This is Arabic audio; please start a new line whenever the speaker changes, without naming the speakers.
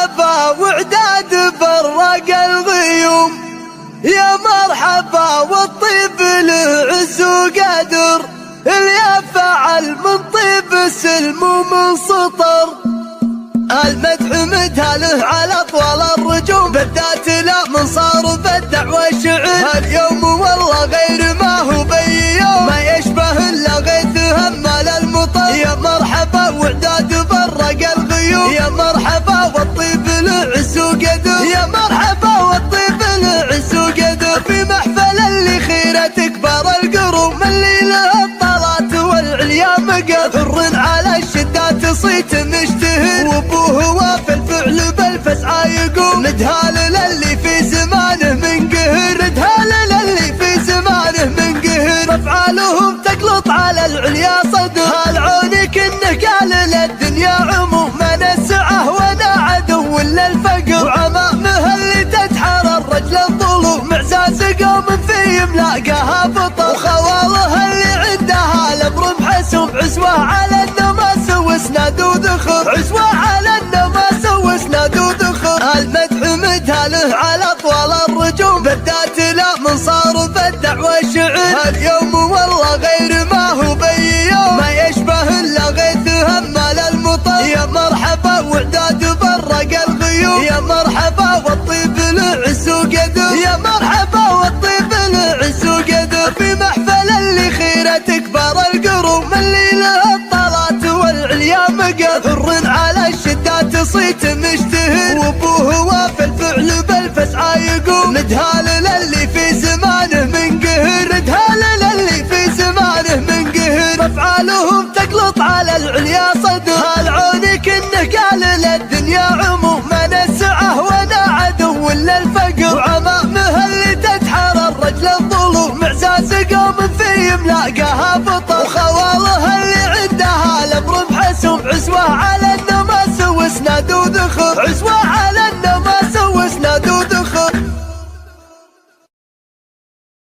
مرحبا وعداد برق الغيوم، يا مرحبا والطيب له عز وقدر، اللي فعل من طيب سلم ومن سطر. المدح مدهله على طول الرجوم، بالذات لا من صار بالدعوة شعر. هاليوم والله غير ما هو بي يوم، ما يشبه الا غيث همال المطر. يا مرحبا وعداد برق الغيوم، يا مرحبا والطيب له عز وقدر، يا مرحبا والطيب له عز وقدر. في محفل اللي خيرة كبار القروم، اللي له الطلات والعليا مقر. حر على الشدات صيت مشتهر، وابوه وفي الفعل بالفسعى يقوم. ندهال للي في زمانه من قهر، ندهال للي في زمانه من قهر. افعالهم تقلط على العليا صدر، هالعونك انه قال للدنيا عموم. من السعه وانا عدو للفقر، وعمامه اللي تدحر الرجل الظلوم. معزاز قوم في ملاقاها فطر، وخواله اللي عندها الامر محسوم. عزوه على النماس واسناد وذخر، عزوه على النماس واسناد وذخر. المدح مدهله على طول الرجوم، بالذات لا من صار بالدعوة شعر. هاليوم والله غير ما هو بي يوم، ما يشبه الا غيث همال المطر. يا مرحبا وعداد برق الغيوم، يا مرحبا والطيب له عز وقدر، يا مرحبا والطيب له عز وقدر. في محفل اللي خيرة كبار القروم، اللي له الطلات والعليا مقر. حر على الشدات صيت مشتهر، وابوه وفي الفعل بالفسعى يقوم. ندهال للي في زمانه من قهر، ندهال للي في زمانه من قهر. افعالهم تقلط على العليا صدر، هالعونك انه قال للدنيا عموم. من السعه وانا عدو للفقر، وعمامه اللي تدحر الرجل الظلوم. معزاز قوم في ملاقاها فطر، وخواله اللي عندها الامر محسوم. عزوه على